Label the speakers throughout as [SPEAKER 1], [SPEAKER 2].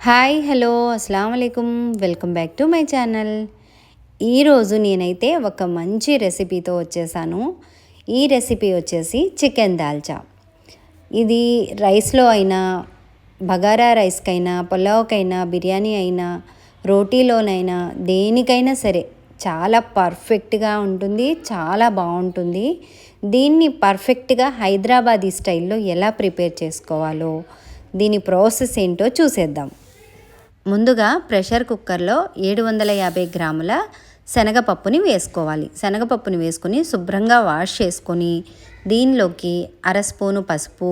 [SPEAKER 1] Hi hello అస్సలం వాలేకుం welcome back to my channel. ఈరోజు నేనైతే ఒక మంచి రెసిపీతో వచ్చేసాను. ఈ రెసిపీ వచ్చేసి చికెన్ దాల్చా. ఇది రైస్లో అయినా, బగారా రైస్కైనా, పులావ్కైనా, బిర్యానీ అయినా, రోటీలోనైనా, దేనికైనా సరే చాలా పర్ఫెక్ట్గా ఉంటుంది, చాలా బాగుంటుంది. దీన్ని పర్ఫెక్ట్గా హైదరాబాదీ స్టైల్లో ఎలా ప్రిపేర్ చేసుకోవాలో, దీని ప్రాసెస్ ఏంటో చూసేద్దాం. ముందుగా ప్రెషర్ కుక్కర్లో 750 గ్రాముల శనగపప్పుని వేసుకోవాలి. శనగపప్పుని వేసుకొని శుభ్రంగా వాష్ చేసుకొని దీనిలోకి అర స్పూను పసుపు,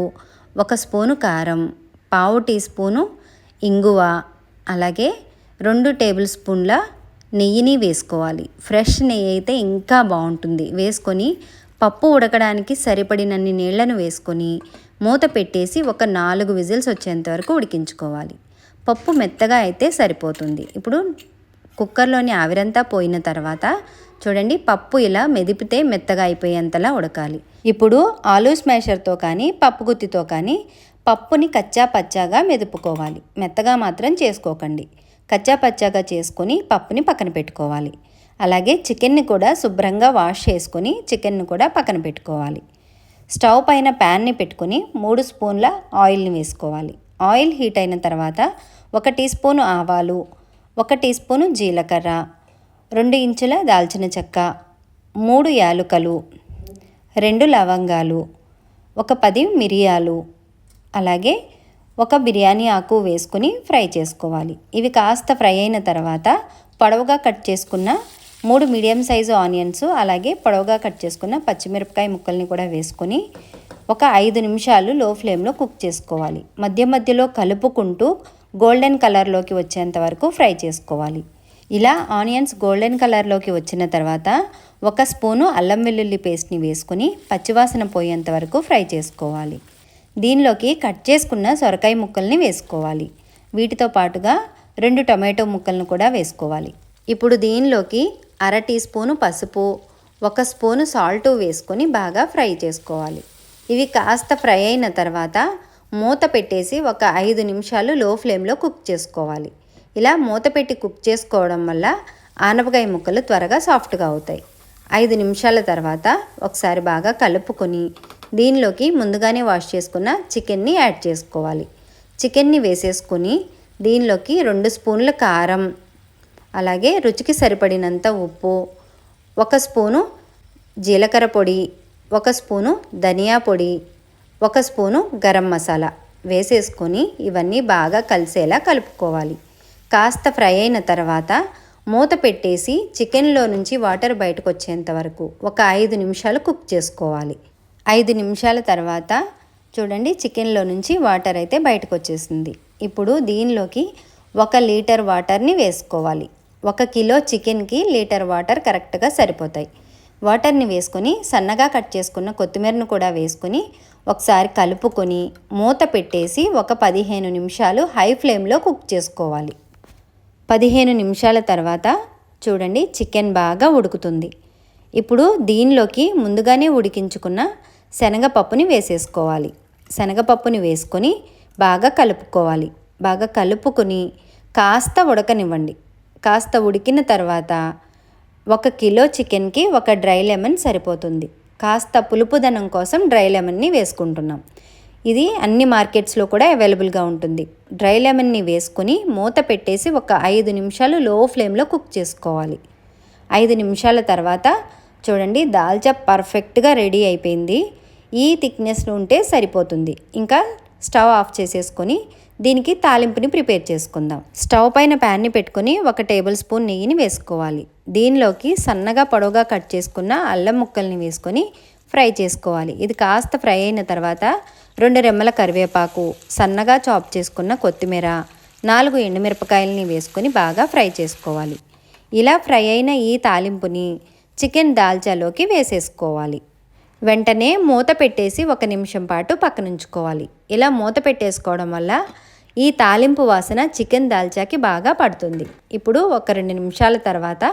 [SPEAKER 1] 1 స్పూను కారం, పావు టీ స్పూను ఇంగువ, అలాగే 2 టేబుల్ స్పూన్ల నెయ్యిని వేసుకోవాలి. ఫ్రెష్ నెయ్యి అయితే ఇంకా బాగుంటుంది. వేసుకొని పప్పు ఉడకడానికి సరిపడినన్ని నీళ్లను వేసుకొని మూత పెట్టేసి ఒక 4 విజిల్స్ వచ్చేంత వరకు ఉడికించుకోవాలి. పప్పు మెత్తగా అయితే సరిపోతుంది. ఇప్పుడు కుక్కర్లోని ఆవిరంతా పోయిన తర్వాత చూడండి, పప్పు ఇలా మెదిపితే మెత్తగా అయిపోయేంతలా ఉడకాలి. ఇప్పుడు ఆలూ స్మాషర్తో కానీ పప్పు గుత్తితో కానీ పప్పుని కచ్చా పచ్చాగా మెదుపుకోవాలి. మెత్తగా మాత్రం చేసుకోకండి. కచ్చా పచ్చాగా చేసుకొని పప్పుని పక్కన పెట్టుకోవాలి. అలాగే చికెన్ని కూడా శుభ్రంగా వాష్ చేసుకొని చికెన్ని కూడా పక్కన పెట్టుకోవాలి. స్టవ్ పైన ప్యాన్ని పెట్టుకొని 3 స్పూన్ల ఆయిల్ని వేసుకోవాలి. ఆయిల్ హీట్ అయిన తర్వాత 1 టీ స్పూను ఆవాలు, 1 టీ స్పూను జీలకర్ర, 2 ఇంచుల దాల్చిన చెక్క, 3 యాలుకలు, 2 లవంగాలు, ఒక 10 మిరియాలు, అలాగే 1 బిర్యానీ ఆకు వేసుకొని ఫ్రై చేసుకోవాలి. ఇవి కాస్త ఫ్రై అయిన తర్వాత పొడవుగా కట్ చేసుకున్న 3 మీడియం సైజు ఆనియన్స్, అలాగే పొడవుగా కట్ చేసుకున్న పచ్చిమిరపకాయ ముక్కల్ని కూడా వేసుకొని ఒక 5 నిమిషాలు లో ఫ్లేమ్లో కుక్ చేసుకోవాలి. మధ్య మధ్యలో కలుపుకుంటూ గోల్డెన్ కలర్లోకి వచ్చేంత వరకు ఫ్రై చేసుకోవాలి. ఇలా ఆనియన్స్ గోల్డెన్ కలర్లోకి వచ్చిన తర్వాత 1 స్పూను అల్లం వెల్లుల్లి పేస్ట్ని వేసుకొని పచ్చివాసన పోయేంత వరకు ఫ్రై చేసుకోవాలి. దీనిలోకి కట్ చేసుకున్న సొరకాయ ముక్కల్ని వేసుకోవాలి. వీటితో పాటుగా 2 టొమాటో ముక్కలను కూడా వేసుకోవాలి. ఇప్పుడు దీనిలోకి అర టీ స్పూను పసుపు, 1 స్పూను సాల్ట్ వేసుకొని బాగా ఫ్రై చేసుకోవాలి. ఇవి కాస్త ఫ్రై అయిన తర్వాత మూత పెట్టేసి ఒక 5 నిమిషాలు లో ఫ్లేమ్లో కుక్ చేసుకోవాలి. ఇలా మూత పెట్టి కుక్ చేసుకోవడం వల్ల ఆనపకాయ ముక్కలు త్వరగా సాఫ్ట్గా అవుతాయి. 5 నిమిషాల తర్వాత ఒకసారి బాగా కలుపుకొని దీనిలోకి ముందుగానే వాష్ చేసుకున్న చికెన్ని యాడ్ చేసుకోవాలి. చికెన్ని వేసేసుకొని దీనిలోకి 2 స్పూన్ల కారం, అలాగే రుచికి సరిపడినంత ఉప్పు, 1 స్పూను జీలకర్ర పొడి, 1 స్పూను ధనియా పొడి, 1 స్పూను గరం మసాలా వేసేసుకొని ఇవన్నీ బాగా కలిసేలా కలుపుకోవాలి. కాస్త ఫ్రై అయిన తర్వాత మూత పెట్టేసి చికెన్లో నుంచి వాటర్ బయటకు వచ్చేంత వరకు ఒక 5 నిమిషాలు కుక్ చేసుకోవాలి. 5 నిమిషాల తర్వాత చూడండి, చికెన్లో నుంచి వాటర్ అయితే బయటకు వచ్చేసింది. ఇప్పుడు దీనిలోకి 1 లీటర్ వాటర్ని వేసుకోవాలి. 1 కిలో చికెన్కి లీటర్ వాటర్ కరెక్ట్గా సరిపోతాయి. వాటర్ని వేసుకొని సన్నగా కట్ చేసుకున్న కొత్తిమీరను కూడా వేసుకొని ఒకసారి కలుపుకొని మూత పెట్టేసి ఒక 15 నిమిషాలు హై ఫ్లేమ్లో కుక్ చేసుకోవాలి. 15 నిమిషాల తర్వాత చూడండి, చికెన్ బాగా ఉడుకుతుంది. ఇప్పుడు దీనిలోకి ముందుగానే ఉడికించుకున్న శనగపప్పుని వేసేసుకోవాలి. శనగపప్పుని వేసుకొని బాగా కలుపుకోవాలి. బాగా కలుపుకొని కాస్త ఉడకనివ్వండి. కాస్త ఉడికిన తర్వాత 1 కిలో చికెన్కి 1 డ్రై లెమన్ సరిపోతుంది. కాస్త పులుపుదనం కోసం డ్రై లెమన్ని వేసుకుంటున్నాం. ఇది అన్ని మార్కెట్స్లో కూడా అవైలబుల్గా ఉంటుంది. డ్రై లెమన్ని వేసుకొని మూత పెట్టేసి ఒక 5 నిమిషాలు లో ఫ్లేమ్లో కుక్ చేసుకోవాలి. 5 నిమిషాల తర్వాత చూడండి, దాల్చా పర్ఫెక్ట్గా రెడీ అయిపోయింది. ఈ థిక్నెస్లో ఉంటే సరిపోతుంది. ఇంకా స్టవ్ ఆఫ్ చేసేసుకొని దీనికి తాలింపుని ప్రిపేర్ చేసుకుందాం. స్టవ్ పైన ప్యాన్ని పెట్టుకొని 1 టేబుల్ స్పూన్ నెయ్యిని వేసుకోవాలి. దీనిలోకి సన్నగా పొడవుగా కట్ చేసుకున్న అల్లం ముక్కల్ని వేసుకొని ఫ్రై చేసుకోవాలి. ఇది కాస్త ఫ్రై అయిన తర్వాత 2 రెమ్మల కరివేపాకు, సన్నగా చాప్ చేసుకున్న కొత్తిమీర, 4 ఎండుమిరపకాయలని వేసుకొని బాగా ఫ్రై చేసుకోవాలి. ఇలా ఫ్రై అయిన ఈ తాలింపుని చికెన్ దాల్చాలోకి వేసేసుకోవాలి. వెంటనే మూత పెట్టేసి 1 నిమిషం పాటు పక్కనుంచుకోవాలి. ఇలా మూత పెట్టేసుకోవడం వల్ల ఈ తాలింపు వాసన చికెన్ దాల్చాకి బాగా పడుతుంది. ఇప్పుడు ఒక 2 నిమిషాల తర్వాత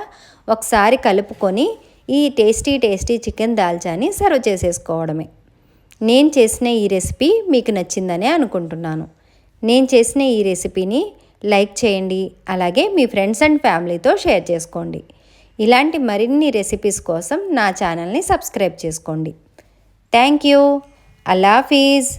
[SPEAKER 1] ఒకసారి కలుపుకొని ఈ టేస్టీ చికెన్ దాల్చాని సర్వ్ చేసేసుకోవడమే. నేను చేసిన ఈ రెసిపీ మీకు నచ్చిందనే అనుకుంటున్నాను. నేను చేసిన ఈ రెసిపీని లైక్ చేయండి. అలాగే మీ ఫ్రెండ్స్ అండ్ ఫ్యామిలీతో షేర్ చేసుకోండి. ఇలాంటి మరిన్ని రెసిపీస్ కోసం నా ఛానల్ని సబ్స్క్రైబ్ చేసుకోండి. Thank you. అల్లా హాఫీజ్.